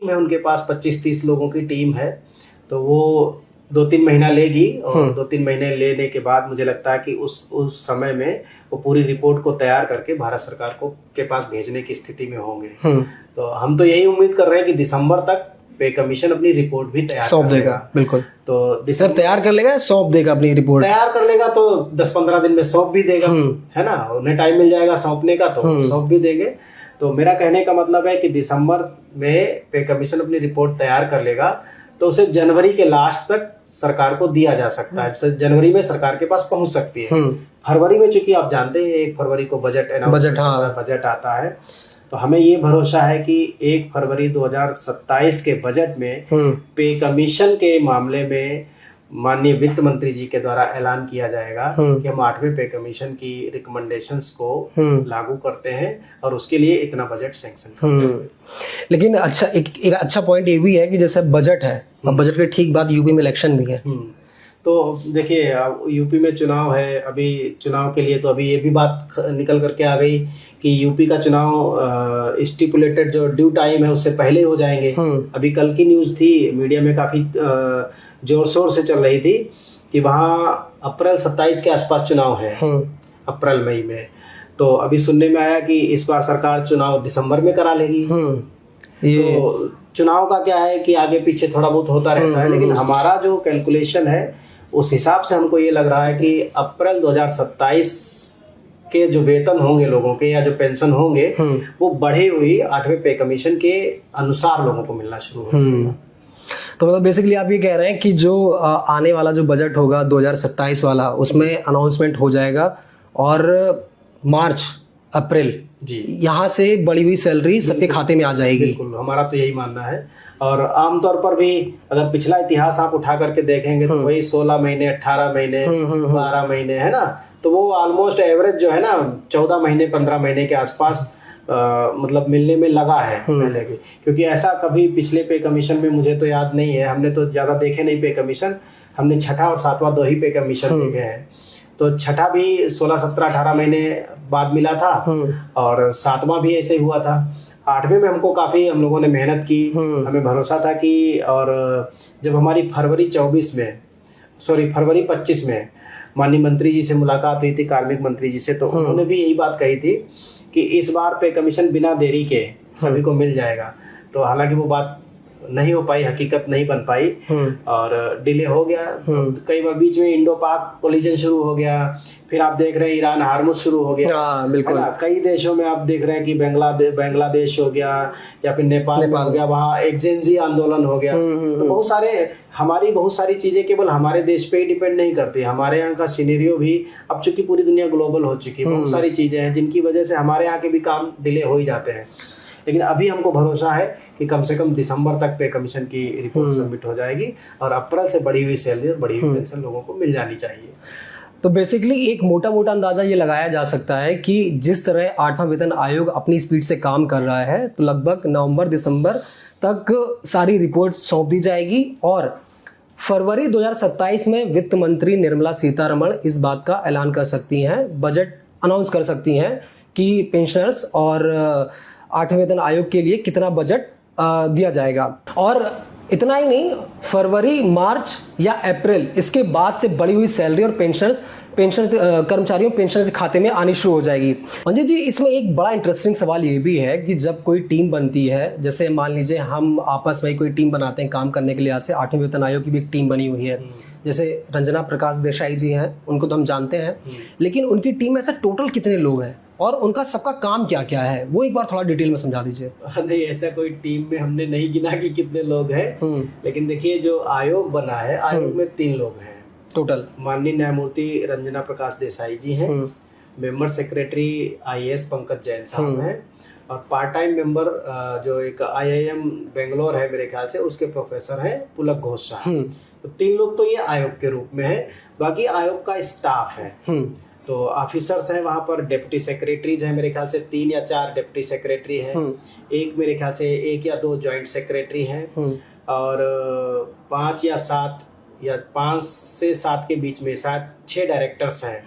में उनके पास 25-30 लोगों की टीम है, तो वो 2-3 महीना लेगी और 2-3 महीने लेने के बाद मुझे लगता है कि उस समय में वो पूरी रिपोर्ट को तैयार करके भारत सरकार को के पास भेजने की स्थिति में होंगे। तो हम तो यही उम्मीद कर रहे हैं कि दिसंबर तक पे कमीशन अपनी रिपोर्ट भी तैयार सौंप देगा। बिल्कुल। तो सर तैयार कर लेगा, सौंप देगा अपनी रिपोर्ट? तैयार कर लेगा तो 10-15 दिन में सौंप भी देगा, है ना। उन्हें टाइम मिल जाएगा सौंपने का तो सौंप भी देंगे। तो मेरा कहने का मतलब है कि दिसंबर में पे कमीशन अपनी रिपोर्ट तैयार कर लेगा तो उसे जनवरी के लास्ट तक सरकार को दिया जा सकता है। जनवरी में सरकार के पास पहुंच सकती है। फरवरी में चूंकि आप जानते हैं 1 फरवरी को बजट आता है, तो हमें ये भरोसा है कि 1 फरवरी 2027 के बजट में पे कमीशन के मामले में माननीय वित्त मंत्री जी के द्वारा ऐलान किया जाएगा कि हम 8वें पे कमीशन की रिकमेंडेशंस को लागू करते हैं और उसके लिए इतना बजट सैंक्शन करते हैं। लेकिन अच्छा एक अच्छा पॉइंट ये भी है कि जैसे बजट है, अब बजट के ठीक बाद यूपी में इलेक्शन भी है। तो देखिए यूपी में चुनाव है, अभी चुनाव के लिए तो अभी ये भी बात निकल करके आ गई कि यूपी का चुनाव स्टिपुलेटेड जो ड्यू टाइम है उससे पहले हो जाएंगे। अभी कल की न्यूज़ थी, मीडिया में काफी जोर शोर से चल रही थी कि वहाँ अप्रैल 27 के आसपास चुनाव है, अप्रैल मई में। तो अभी सुनने में आया कि इस बार सरकार चुनाव दिसंबर में करा लेगी। तो चुनाव का क्या है कि आगे पीछे थोड़ा बहुत होता रहता है, लेकिन हमारा जो कैलकुलेशन है उस हिसाब से हमको ये लग रहा है कि अप्रैल 2027 के जो वेतन होंगे लोगों के या जो पेंशन होंगे वो बढ़े हुई 8वें पे कमीशन के अनुसार लोगों को मिलना शुरू होगा। तो मतलब बेसिकली आप ये कह रहे हैं कि जो आने वाला जो बजट होगा 2027 वाला, उसमें अनाउंसमेंट हो जाएगा और मार्च अप्रैल जी यहाँ से बढ़ी हुई सैलरी सबके खाते में आ जाएगी। बिल्कुल, हमारा तो यही मानना है। और आमतौर पर भी अगर पिछला इतिहास आप उठा करके देखेंगे तो वही 16 महीने 18 महीने 12 महीने है ना, तो वो ऑलमोस्ट एवरेज जो है ना 14 महीने 15 महीने के आसपास मतलब मिलने में लगा है पहले भी। क्योंकि ऐसा कभी पिछले पे कमीशन में मुझे तो याद नहीं है, हमने तो ज्यादा देखे नहीं पे कमीशन, हमने छठा और सातवां 2 ही पे कमीशन देखे हैं। तो छठा भी 16, 17, 18 महीने बाद मिला था और सातवां भी ऐसे हुआ था। 8वें में हमको काफी हम लोगों ने मेहनत की, हमें भरोसा था कि, और जब हमारी फरवरी 25 में माननीय मंत्री जी से मुलाकात हुई थी, कार्मिक मंत्री जी से, तो उन्होंने भी यही बात कही थी कि इस बार पे कमीशन बिना देरी के सभी को मिल जाएगा। तो हालांकि वो बात नहीं हो पाई, हकीकत नहीं बन पाई और डिले हो गया। कई बार बीच में इंडो पाक कोलिजन शुरू हो गया, फिर आप देख रहे हैं ईरान हार्मुज शुरू हो गया, है ना। कई देशों में आप देख रहे हैं कि बांग्लादेश हो गया या फिर नेपाल में हो गया, वहाँ एक्जेंजी आंदोलन हो गया। तो बहुत सारी चीजें केवल हमारे देश पे ही डिपेंड नहीं करती, हमारे यहाँ का सिनेरियो भी अब चूंकि पूरी दुनिया ग्लोबल हो चुकी है, बहुत सारी चीजें हैं जिनकी वजह से हमारे यहाँ के भी काम डिले हो ही जाते हैं। लेकिन अभी हमको भरोसा है कि कम से कम दिसंबर तक पे कमीशन की रिपोर्ट सबमिट हो जाएगी और अप्रैल से बढ़ी हुई सैलरी और बढ़ी हुई पेंशन लोगों को मिल जानी चाहिए। तो बेसिकली एक मोटा मोटा अंदाजा ये लगाया जा सकता है कि जिस तरह 8वां वेतन आयोग अपनी स्पीड से काम कर रहा है, तो लगभग नवंबर दिसंबर तक सारी रिपोर्ट सौंप दी जाएगी और फरवरी 2027 में वित्त मंत्री निर्मला सीतारमण इस बात का ऐलान कर सकती हैं, बजट अनाउंस कर सकती हैं कि पेंशनर्स और 8वें वेतन आयोग के लिए कितना बजट दिया जाएगा। और इतना ही नहीं, फरवरी, मार्च या अप्रैल इसके बाद से बढ़ी हुई सैलरी और पेंशन कर्मचारियों पेंशन से खाते में आनी शुरू हो जाएगी। मंजीत जी, इसमें एक बड़ा इंटरेस्टिंग सवाल ये भी है कि जब कोई टीम बनती है, जैसे मान लीजिए हम आपस में कोई टीम बनाते हैं काम करने के लिए, आज से 8वें वेतन आयोग की भी एक टीम बनी हुई है, जैसे रंजना प्रकाश देसाई जी हैं, उनको तो हम जानते हैं, लेकिन उनकी टीम में ऐसा टोटल कितने लोग हैं और उनका सबका काम क्या क्या है, वो एक बार थोड़ा डिटेल में समझा दीजिए। नहीं, ऐसा कोई टीम में हमने नहीं गिना कि कितने लोग हैं, लेकिन देखिए जो आयोग बना है, आयोग में 3 लोग हैं टोटल। माननीय न्यायमूर्ति रंजना प्रकाश देसाई जी हैं, member secretary IAS Pankaj Jain साहब हैं, और पार्ट टाइम मेंबर जो एक IIM बेंगलोर है मेरे ख्याल से, उसके प्रोफेसर हैं पुलक घोष साहब। तो 3 लोग तो ये आयोग के रूप में है, बाकी आयोग का स्टाफ है। तो ऑफिसर्स हैं वहाँ पर, डिप्टी सेक्रेटरीज हैं मेरे ख्याल से 3 या 4 डिप्टी सेक्रेटरी हैं, एक मेरे ख्याल से 1 या 2 ज्वाइंट सेक्रेटरी हैं, और 5 से 7 के बीच में शायद 6 डायरेक्टर्स हैं।